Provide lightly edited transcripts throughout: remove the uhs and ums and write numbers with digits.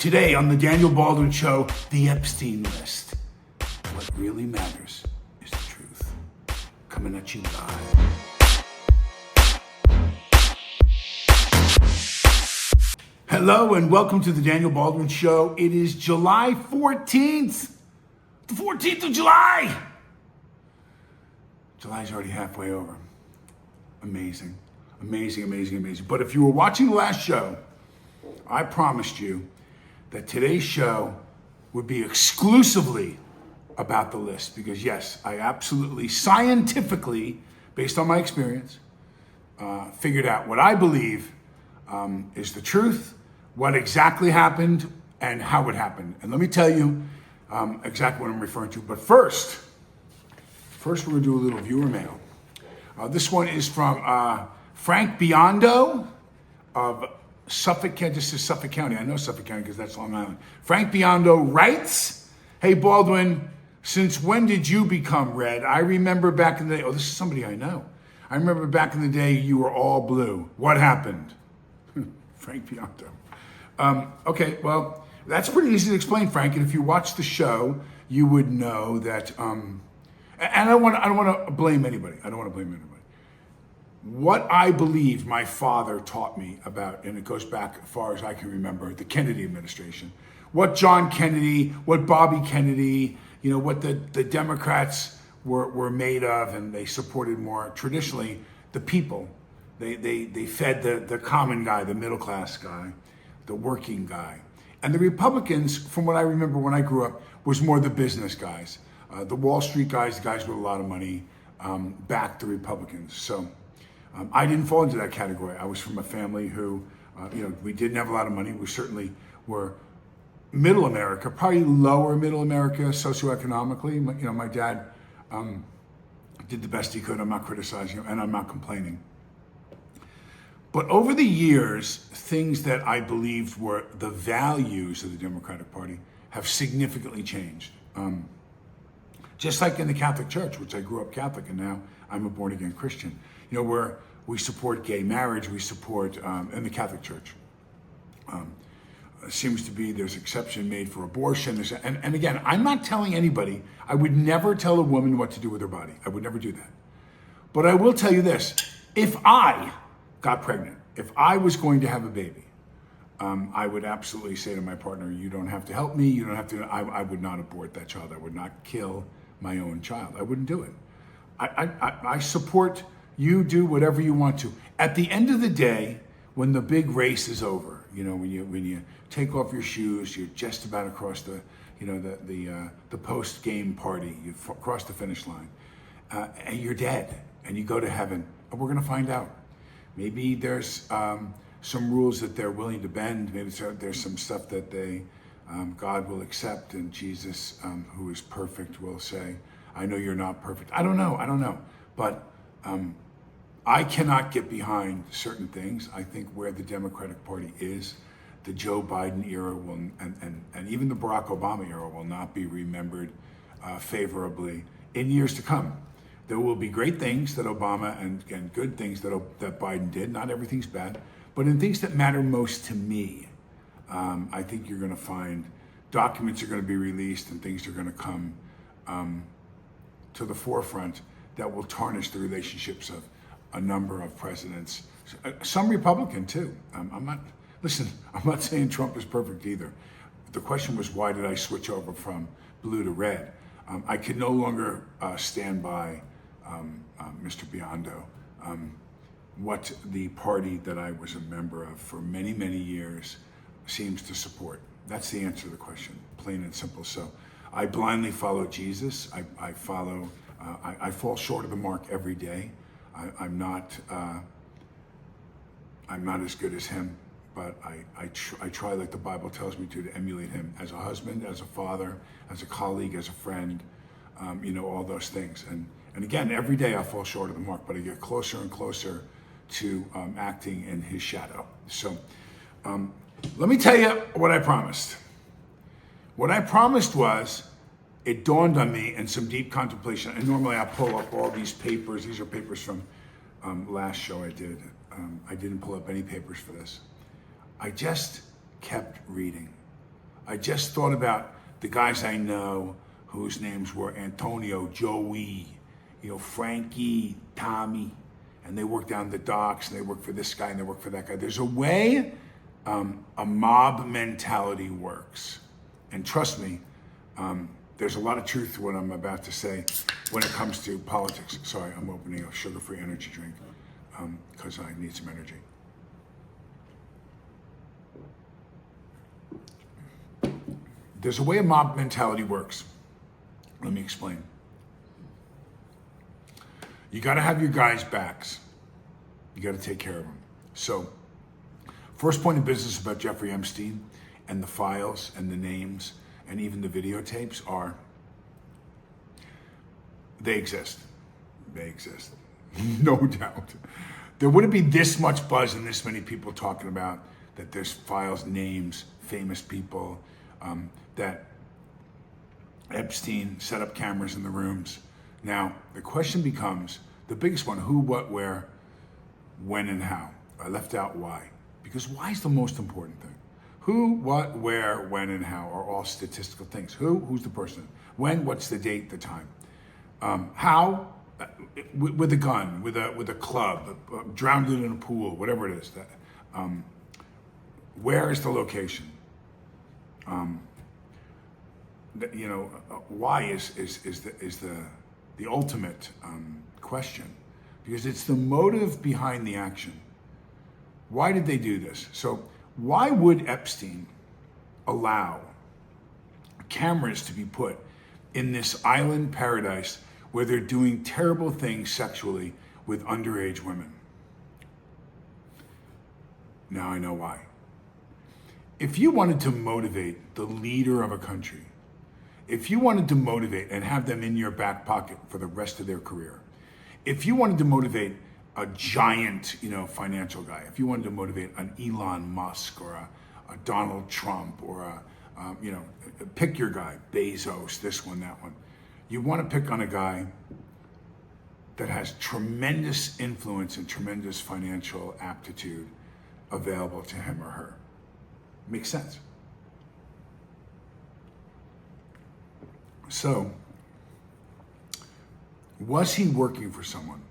Today on the Daniel Baldwin Show, the Epstein List. What really matters is the truth. Coming at you live. Hello and welcome to the Daniel Baldwin Show. It is July 14th. The 14th of July. July's already halfway over. Amazing. But if you were watching the last show, I promised you that today's show would be exclusively about the list because yes, I absolutely scientifically, based on my experience, figured out what I believe is the truth, what exactly happened, and how it happened. And let me tell you exactly what I'm referring to. But first we're gonna do a little viewer mail. This one is from Frank Biondo of Suffolk, this is Suffolk County. I know Suffolk County because that's Long Island. Frank Biondo writes, "Hey Baldwin, since when did you become red? I remember back in the day," oh, this is somebody I know. "I remember back in the day you were all blue. What happened?" Frank Biondo. Okay, well, that's pretty easy to explain, Frank. And if you watch the show, you would know that, and I don't want to blame anybody. What I believe my father taught me about, and it goes back as far as I can remember, the Kennedy administration. What John Kennedy, what Bobby Kennedy, what the Democrats were made of, and they supported more traditionally the people. They fed the common guy, the middle class guy, the working guy. And the Republicans, from what I remember when I grew up, was more the business guys. The Wall Street guys, the guys with a lot of money, backed the Republicans. So I didn't fall into that category. I was from a family who, we didn't have a lot of money. We certainly were middle America, probably lower middle America socioeconomically. My dad did the best he could. I'm not criticizing and I'm not complaining. But over the years, things that I believed were the values of the Democratic Party have significantly changed. Just like in the Catholic Church, which I grew up Catholic and now I'm a born again Christian, where we support gay marriage, we support, in the Catholic Church. Seems to be there's exception made for abortion. And again, I'm not telling anybody, I would never tell a woman what to do with her body. I would never do that. But I will tell you this, if I got pregnant, if I was going to have a baby, I would absolutely say to my partner, you don't have to help me, I would not abort that child. I would not kill my own child. I wouldn't do it. I support you, do whatever you want to. At the end of the day, when the big race is over, when you take off your shoes, you're just about across the post-game party, you cross the finish line, and you're dead, and you go to heaven, and we're gonna find out. Maybe there's some rules that they're willing to bend. Maybe there's some stuff that God will accept, and Jesus, who is perfect, will say, I know you're not perfect. I don't know. But I cannot get behind certain things. I think where the Democratic Party is, the Joe Biden era will, and even the Barack Obama era will not be remembered favorably in years to come. There will be great things that Obama and good things that Biden did. Not everything's bad, but in things that matter most to me, I think you're going to find documents are going to be released and things are going to come to the forefront that will tarnish the relationships of a number of presidents, some Republican too. I'm not saying Trump is perfect either. The question was, why did I switch over from blue to red? I could no longer stand by Mr. Biondo, what the party that I was a member of for many, many years seems to support. That's the answer to the question, plain and simple. So I blindly follow Jesus. I fall short of the mark every day. I'm not as good as him, but I try, like the Bible tells me to emulate him as a husband, as a father, as a colleague, as a friend, all those things. And again, every day I fall short of the mark, but I get closer and closer to acting in his shadow. So let me tell you what I promised. What I promised was, it dawned on me in some deep contemplation, and normally I pull up all these papers. These are papers from last show I did. I didn't pull up any papers for this. I just kept reading. I just thought about the guys I know whose names were Antonio, Joey, Frankie, Tommy, and they work down the docks, and they work for this guy, and they work for that guy. There's a way a mob mentality works. And trust me, there's a lot of truth to what I'm about to say when it comes to politics. Sorry, I'm opening a sugar-free energy drink because I need some energy. There's a way a mob mentality works. Let me explain. You got to have your guys' backs. You got to take care of them. So, first point of business about Jeffrey Epstein and the files and the names and even the videotapes are, they exist. They exist. No doubt. There wouldn't be this much buzz and this many people talking about that there's files, names, famous people, that Epstein set up cameras in the rooms. Now, the question becomes, the biggest one, who, what, where, when, and how. I left out why, because why is the most important thing. Who, what, where, when, and how are all statistical things. Who's the person? When, what's the date, the time. How, with a gun, with a club, drowned in a pool, whatever it is. Where is the location? Why is the ultimate question, because it's the motive behind the action. Why did they do this? So why would Epstein allow cameras to be put in this island paradise where they're doing terrible things sexually with underage women? Now I know why. If you wanted to motivate the leader of a country, if you wanted to motivate and have them in your back pocket for the rest of their career, if you wanted to motivate a giant, financial guy, if you wanted to motivate an Elon Musk or a Donald Trump or pick your guy, Bezos, this one, that one. You want to pick on a guy that has tremendous influence and tremendous financial aptitude available to him or her. Makes sense. So, was he working for someone?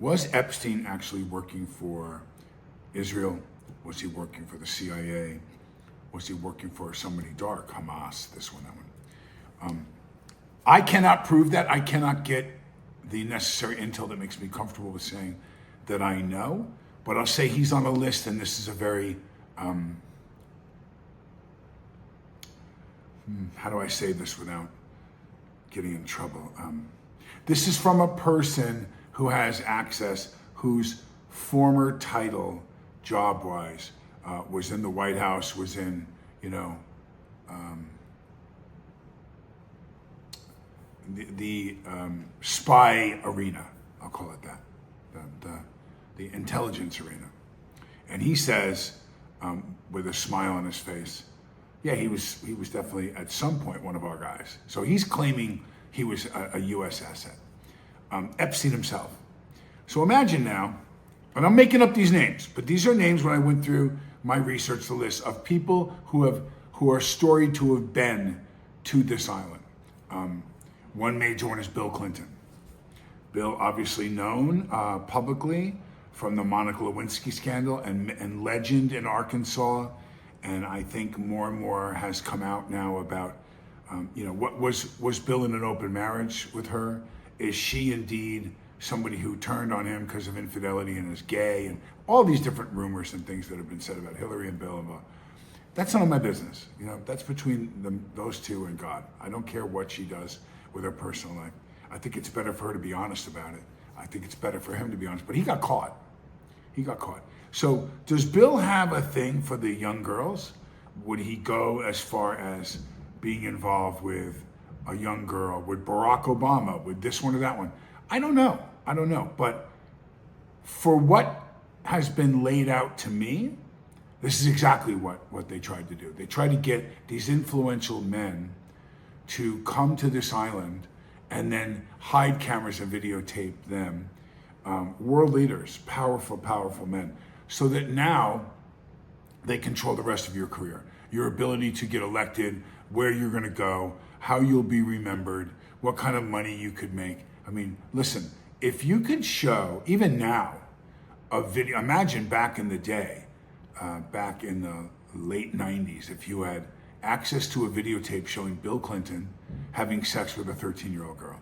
Was Epstein actually working for Israel? Was he working for the CIA? Was he working for somebody dark, Hamas, this one, that one? I cannot prove that. I cannot get the necessary intel that makes me comfortable with saying that I know, but I'll say he's on a list, and this is a very, how do I say this without getting in trouble? This is from a person who has access, whose former title, job-wise, was in the White House, was in, the spy arena, I'll call it that, the intelligence arena. And he says, with a smile on his face, yeah, he was definitely at some point one of our guys. So he's claiming he was a U.S. asset. Epstein himself. So imagine now, and I'm making up these names, but these are names when I went through my research, the list of people who are storied to have been to this island. One major one is Bill Clinton. Bill, obviously known publicly from the Monica Lewinsky scandal and legend in Arkansas. And I think more and more has come out now about, what was Bill in an open marriage with her? Is she indeed somebody who turned on him because of infidelity and is gay, and all these different rumors and things that have been said about Hillary and Bill and blah. That's none of my business. That's between those two and God. I don't care what she does with her personal life. I think it's better for her to be honest about it. I think it's better for him to be honest, but he got caught. So does Bill have a thing for the young girls? Would he go as far as being involved with a young girl, with Barack Obama, with this one or that one? I don't know. But for what has been laid out to me, this is exactly what they tried to do. They tried to get these influential men to come to this island and then hide cameras and videotape them. World leaders, powerful men, so that now they control the rest of your career. your ability to get elected, where you're going to go, how you'll be remembered, what kind of money you could make. I mean, listen, if you could show, even now, a video, imagine back in the day, back in the late 90s, if you had access to a videotape showing Bill Clinton having sex with a 13-year-old girl.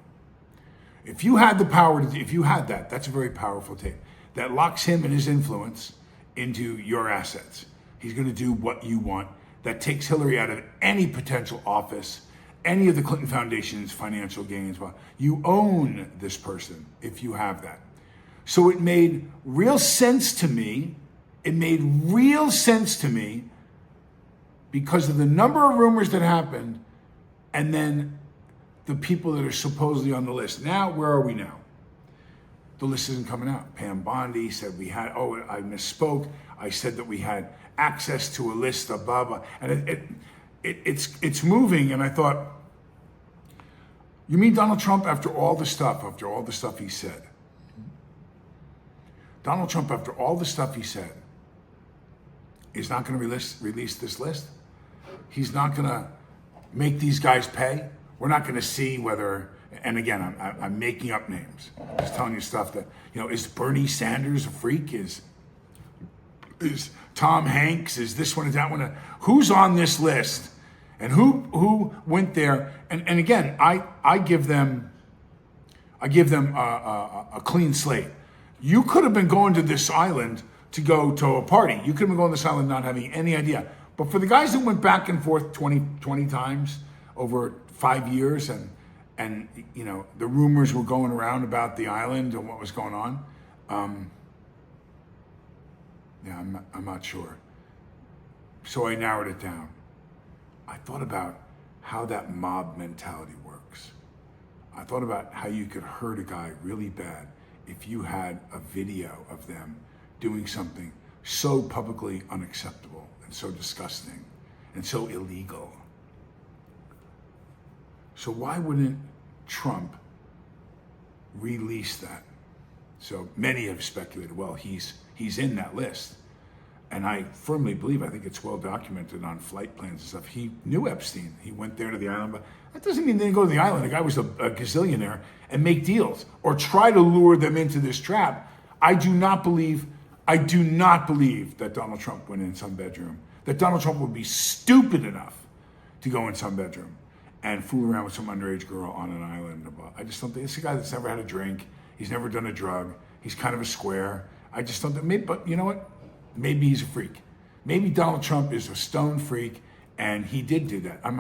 If you had the power, if you had that, that's a very powerful tape. That locks him and his influence into your assets. He's going to do what you want. That takes Hillary out of any potential office, any of the Clinton Foundation's financial gains. Well, you own this person if you have that. So it made real sense to me. It made real sense to me because of the number of rumors that happened and then the people that are supposedly on the list. Now, where are we now? The list isn't coming out. Pam Bondi said we had, I misspoke. I said that we had access to a list of blah, blah. And it's moving. And I thought, you mean Donald Trump after all the stuff he said? Donald Trump, after all the stuff he said, is not going to release this list? He's not going to make these guys pay? We're not going to see whether, and again, I'm making up names. I'm just telling you stuff that, is Bernie Sanders a freak? Is Tom Hanks? Is this one? Is that one? Who's on this list? And who went there? And again, I give them a clean slate. You could have been going to this island to go to a party. You could have been going to this island not having any idea. But for the guys that went back and forth 20 times over 5 years and the rumors were going around about the island and what was going on, I'm not sure. So I narrowed it down. I thought about how that mob mentality works. I thought about how you could hurt a guy really bad if you had a video of them doing something so publicly unacceptable and so disgusting and so illegal. So why wouldn't Trump release that? So many have speculated, well, he's in that list. And I firmly believe, I think it's well documented on flight plans and stuff. He knew Epstein. He went there to the island, but that doesn't mean they didn't go to the island. The guy was a gazillionaire and make deals or try to lure them into this trap. I do not believe that Donald Trump went in some bedroom, that Donald Trump would be stupid enough to go in some bedroom and fool around with some underage girl on an island. I just don't think, it's a guy that's never had a drink. He's never done a drug. He's kind of a square. I just don't think, but you know what? Maybe he's a freak. Maybe Donald Trump is a stone freak and he did do that. I'm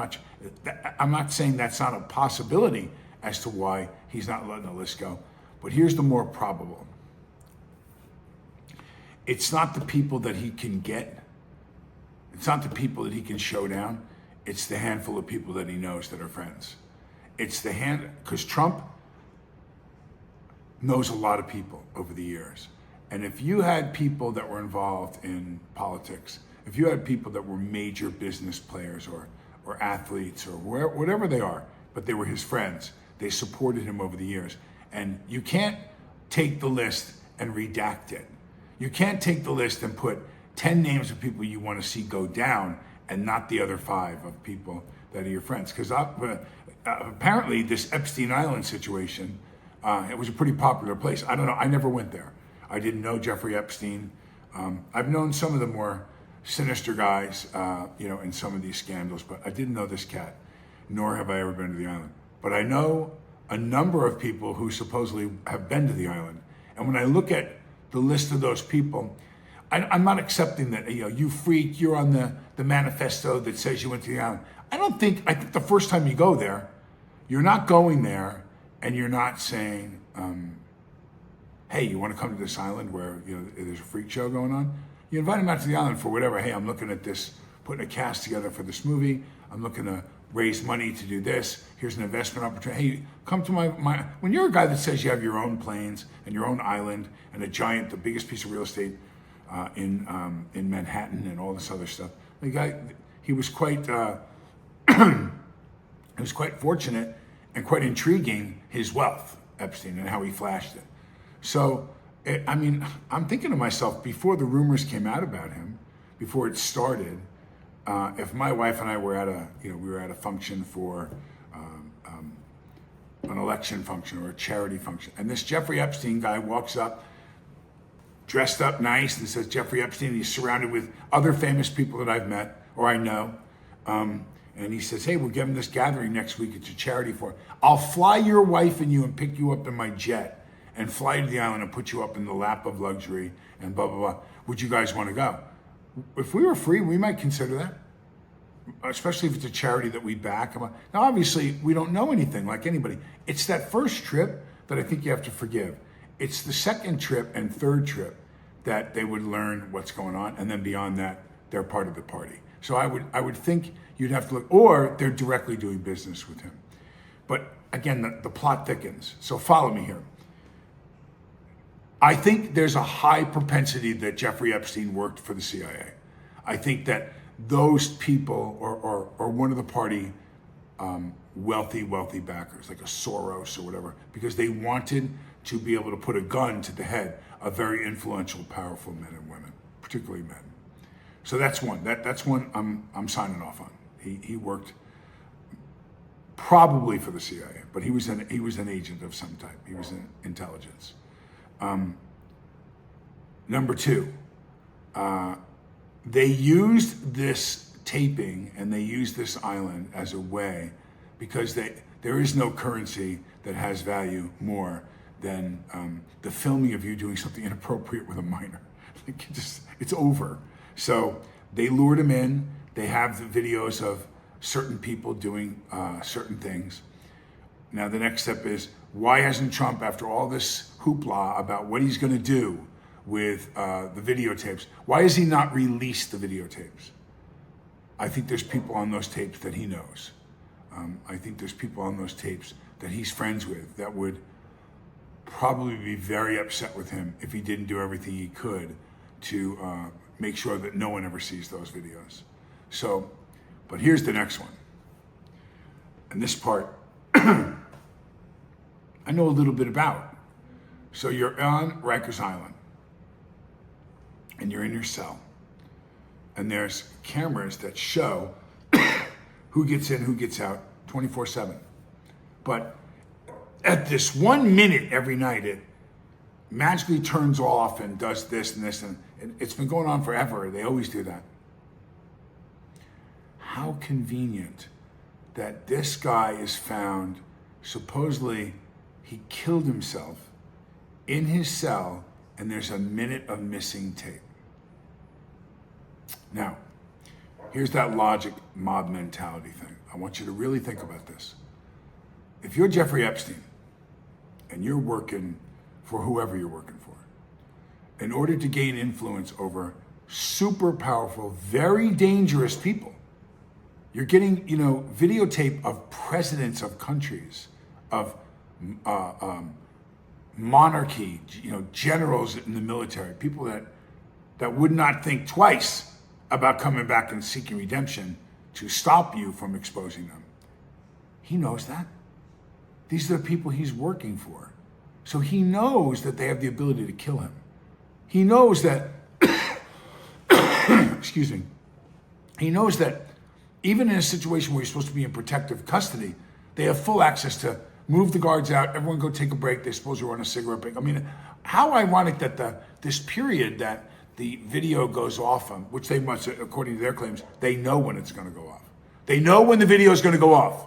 not saying that's not a possibility as to why he's not letting the list go. But here's the more probable. It's not the people that he can get. It's not the people that he can show down. It's the handful of people that he knows that are friends. It's because Trump knows a lot of people over the years. And if you had people that were involved in politics, if you had people that were major business players or athletes or whatever they are, but they were his friends, they supported him over the years. And you can't take the list and redact it. You can't take the list and put 10 names of people you want to see go down and not the other 5 of people that are your friends. Because apparently this Epstein Island situation, it was a pretty popular place. I don't know, I never went there. I didn't know Jeffrey Epstein. I've known some of the more sinister guys, in some of these scandals, but I didn't know this cat, nor have I ever been to the island. But I know a number of people who supposedly have been to the island. And when I look at the list of those people, I'm not accepting that, you freak, you're on the manifesto that says you went to the island. I think the first time you go there, you're not going there and you're not saying, hey, you want to come to this island where there's a freak show going on? You invite them out to the island for whatever. Hey, I'm looking at this, putting a cast together for this movie. I'm looking to raise money to do this. Here's an investment opportunity. Hey, come to my. When you're a guy that says you have your own planes and your own island and the biggest piece of real estate in Manhattan and all this other stuff, the guy, he was quite fortunate and quite intriguing, his wealth, Epstein, and how he flashed it. So, I'm thinking to myself, before the rumors came out about him, before it started, if my wife and I were at a function for an election function or a charity function, and this Jeffrey Epstein guy walks up, dressed up nice, and says Jeffrey Epstein. He's surrounded with other famous people that I've met or I know, and he says, "Hey, we're giving this gathering next week. It's a charity for. I'll fly your wife and you and pick you up in my jet and fly you to the island and put you up in the lap of luxury and blah blah blah. Would you guys want to go? If we were free, we might consider that." Especially if it's a charity that we back. Now, obviously, we don't know anything like anybody. It's that first trip that I think you have to forgive. It's the second trip and third trip that they would learn what's going on, and then beyond that, they're part of the party. So I would think you'd have to look, or they're directly doing business with him. But again, the plot thickens. So follow me here. I think there's a high propensity that Jeffrey Epstein worked for the CIA. I think that those people or one of the party wealthy backers, like a Soros or whatever, because they wanted to be able to put a gun to the head of very influential, powerful men and women, particularly men. So that's one. That's one I'm signing off on. He worked probably for the CIA, but he was an agent of some type. He was in intelligence. Number two. They used this taping and they used this island as a way because there is no currency that has value more than the filming of you doing something inappropriate with a minor. It's over. So they lured him in. They have the videos of certain people doing certain things. Now the next step is, why hasn't Trump, after all this hoopla about what he's going to do with the videotapes, why has he not released the videotapes? I think there's people on those tapes that he knows. I think there's people on those tapes that he's friends with that would probably be very upset with him if he didn't do everything he could to make sure that no one ever sees those videos. So, but here's the next one. And this part, I know a little bit about. So you're on Rikers Island, and you're in your cell, and there's cameras that show who gets in, who gets out 24/7. But at this 1 minute every night, it magically turns off and does this and this, and it's been going on forever. They always do that. How convenient that this guy is found, supposedly he killed himself in his cell, and there's a minute of missing tape. Now, here's that logic mob mentality thing. I want you to really think about this. If you're Jeffrey Epstein and you're working for whoever you're working for, in order to gain influence over super powerful, very dangerous people, you're getting, videotape of presidents of countries, of monarchy, generals in the military, people that would not think twice about coming back and seeking redemption to stop you from exposing them. He knows that. These are the people he's working for. So he knows that they have the ability to kill him. He knows that, excuse me, he knows that even in a situation where you're supposed to be in protective custody, they have full access to move the guards out, everyone go take a break, they're supposed to run a cigarette break. I mean, how ironic that this period that the video goes off on, which they must, according to their claims, they know when it's going to go off. They know when the video is going to go off.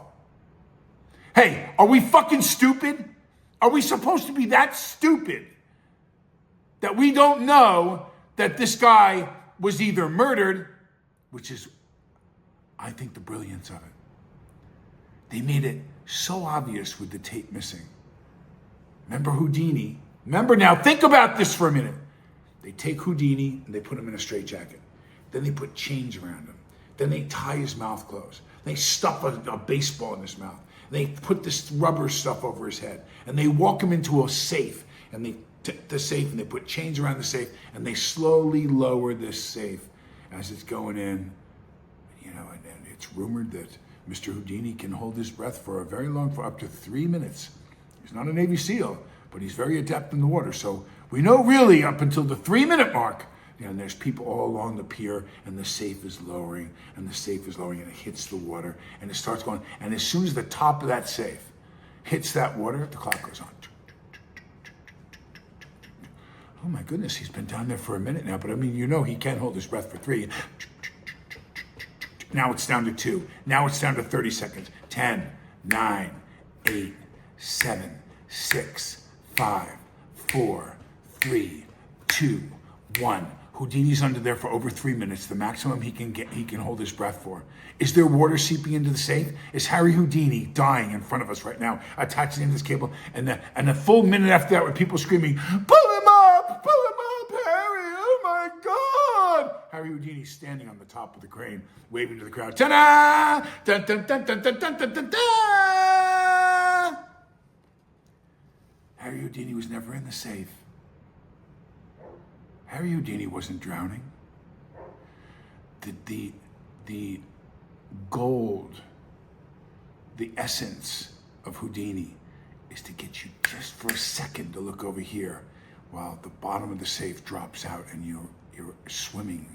Hey, are we fucking stupid? Are we supposed to be that stupid that we don't know that this guy was either murdered, which is, I think, the brilliance of it. They made it so obvious with the tape missing. Remember Houdini? Remember now, think about this for a minute. They take Houdini and they put him in a straitjacket. Then they put chains around him. Then they tie his mouth closed. They stuff a baseball in his mouth. They put this rubber stuff over his head. And they walk him into a safe. And they take the safe and they put chains around the safe. And they slowly lower this safe as it's going in. And it's rumored that Mr. Houdini can hold his breath for up to 3 minutes. He's not a Navy SEAL, but he's very adept in the water. So we know really up until the 3-minute mark And there's people all along the pier, and the safe is lowering, and the safe is lowering, and it hits the water, and it starts going. And as soon as the top of that safe hits that water, the clock goes on. Oh my goodness, he's been down there for a minute now, but I mean, you know he can't hold his breath for 3. Now it's down to 2. Now it's down to 30 seconds. 10, 9, 8, 7, 6, 5, 4, 3, 2, 1. Houdini's under there for over 3 minutes, the maximum he can hold his breath for. Is there water seeping into the safe? Is Harry Houdini dying in front of us right now, attaching him to this cable? And a full minute after that with people screaming, pull him up, Harry, oh my God. Harry Houdini's standing on the top of the crane, waving to the crowd. Ta-da! Dun, dun, dun, dun, dun, dun, dun, dun, dun. Harry Houdini was never in the safe. Harry Houdini wasn't drowning. The gold, the essence of Houdini is to get you just for a second to look over here while the bottom of the safe drops out and you're swimming,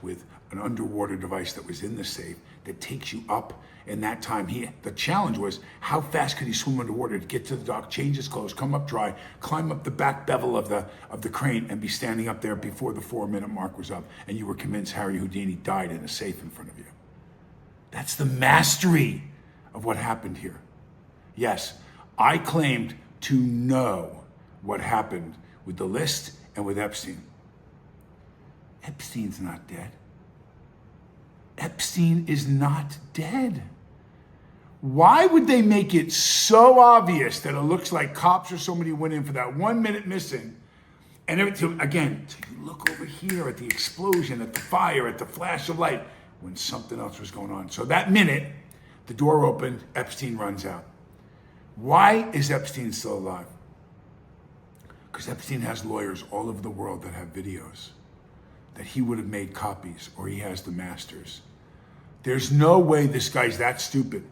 with an underwater device that was in the safe that takes you up. In that time, the challenge was how fast could he swim underwater to get to the dock, change his clothes, come up dry, climb up the back bevel of the crane, and be standing up there before the 4-minute mark was up, and you were convinced Harry Houdini died in a safe in front of you. That's the mastery of what happened here. Yes, I claimed to know what happened with the list and with Epstein. Epstein's not dead. Epstein is not dead. Why would they make it so obvious that it looks like cops or somebody went in for that 1 minute missing? And again, you look over here at the explosion, at the fire, at the flash of light, when something else was going on. So that minute, the door opened, Epstein runs out. Why is Epstein still alive? Because Epstein has lawyers all over the world that have videos that he would have made copies, or he has the masters. There's no way this guy's that stupid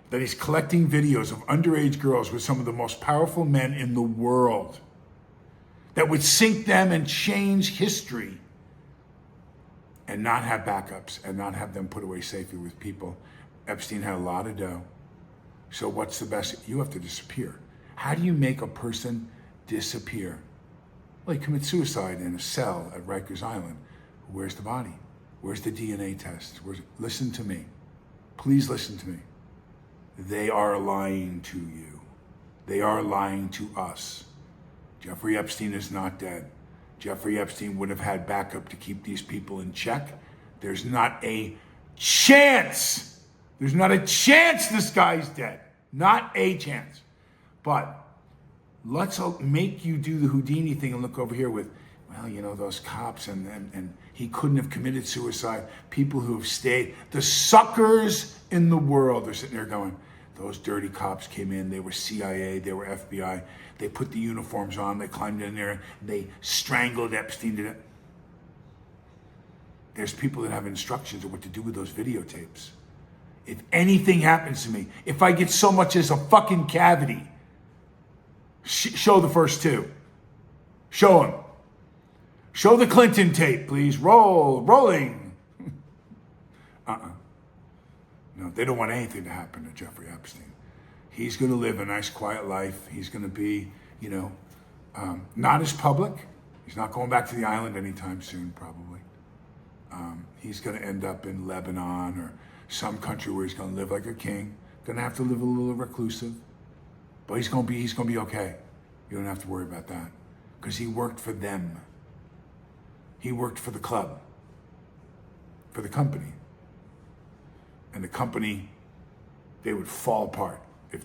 that he's collecting videos of underage girls with some of the most powerful men in the world that would sink them and change history, and not have backups and not have them put away safely with people. Epstein had a lot of dough. So what's the best? You have to disappear. How do you make a person disappear? Well, he commits suicide in a cell at Rikers Island. Where's the body? Where's the DNA test? Listen to me. Please listen to me. They are lying to you. They are lying to us. Jeffrey Epstein is not dead. Jeffrey Epstein would have had backup to keep these people in check. There's not a chance. There's not a chance this guy's dead. Not a chance. But let's make you do the Houdini thing and look over here with, well, those cops and he couldn't have committed suicide. People who have stayed, the suckers in the world are sitting there going, those dirty cops came in, they were CIA, they were FBI, they put the uniforms on, they climbed in there, they strangled Epstein to death. There's people that have instructions of what to do with those videotapes. If anything happens to me, if I get so much as a fucking cavity, show the first 2. Show them. Show the Clinton tape, please. Rolling. No, they don't want anything to happen to Jeffrey Epstein. He's going to live a nice, quiet life. He's going to be, not as public. He's not going back to the island anytime soon, probably. He's going to end up in Lebanon or some country where he's going to live like a king. Going to have to live a little reclusive. But he's going to be okay. You don't have to worry about that. Because he worked for them. He worked for the club. For the company. And the company, they would fall apart if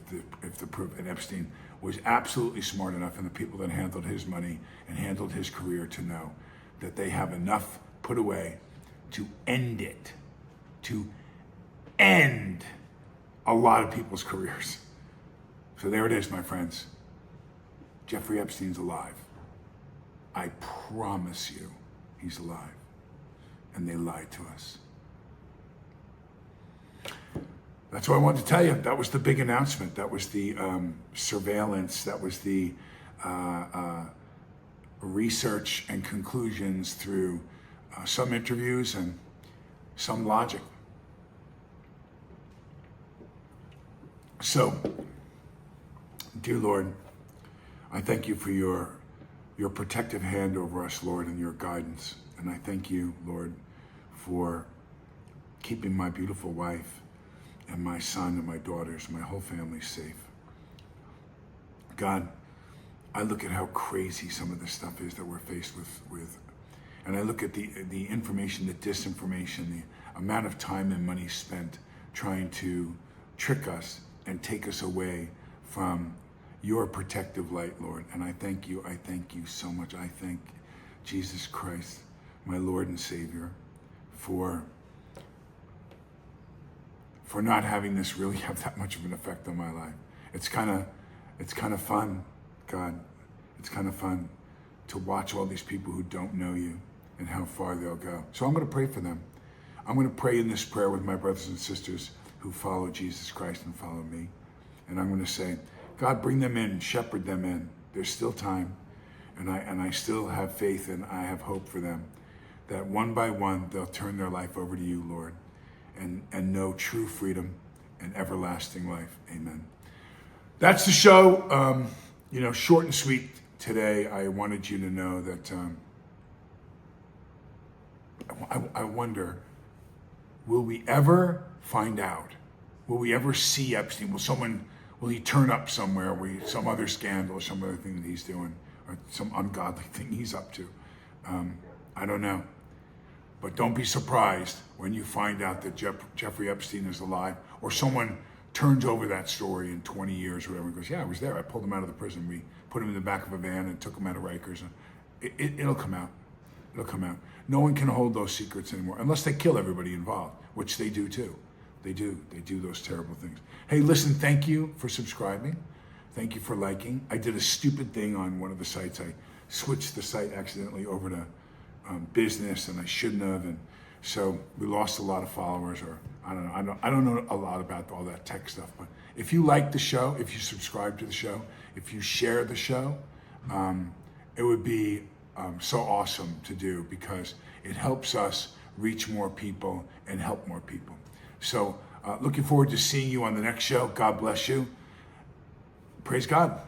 the proof. And Epstein was absolutely smart enough, and the people that handled his money and handled his career, to know that they have enough put away to end it. To end a lot of people's careers. So there it is, my friends. Jeffrey Epstein's alive. I promise you, he's alive. And they lied to us. That's what I wanted to tell you. That was the big announcement. That was the surveillance. That was the research and conclusions through some interviews and some logic. So, dear Lord, I thank you for your protective hand over us, Lord, and your guidance. And I thank you, Lord, for keeping my beautiful wife and my son and my daughters and my whole family safe. God, I look at how crazy some of the stuff is that we're faced with. And I look at the information, the disinformation, the amount of time and money spent trying to trick us and take us away from your protective light, Lord. And I thank you so much. I thank Jesus Christ, my Lord and Savior, for not having this really have that much of an effect on my life. It's kind of fun, God. It's kind of fun to watch all these people who don't know you and how far they'll go. So I'm going to pray for them. I'm going to pray in this prayer with my brothers and sisters who follow Jesus Christ and follow me. And I'm going to say, God, bring them in, shepherd them in. There's still time. And I still have faith and I have hope for them that one by one, they'll turn their life over to you, Lord, and know true freedom and everlasting life. Amen. That's the show. Short and sweet today. I wanted you to know that I wonder, will we ever find out? Will we ever see Epstein? Will he turn up somewhere, some other scandal or some other thing that he's doing, or some ungodly thing he's up to? I don't know. But don't be surprised when you find out that Jeffrey Epstein is alive, or someone turns over that story in 20 years or whatever and goes, yeah, I was there. I pulled him out of the prison. We put him in the back of a van and took him out of Rikers. It'll come out. It'll come out. No one can hold those secrets anymore, unless they kill everybody involved, which they do too. They do those terrible things. Hey, listen, thank you for subscribing. Thank you for liking. I did a stupid thing on one of the sites. I switched the site accidentally over to business, and I shouldn't have. And so we lost a lot of followers, or I don't know a lot about all that tech stuff. But if you like the show, if you subscribe to the show, if you share the show, it would be so awesome to do, because it helps us reach more people and help more people. So looking forward to seeing you on the next show. God bless you. Praise God.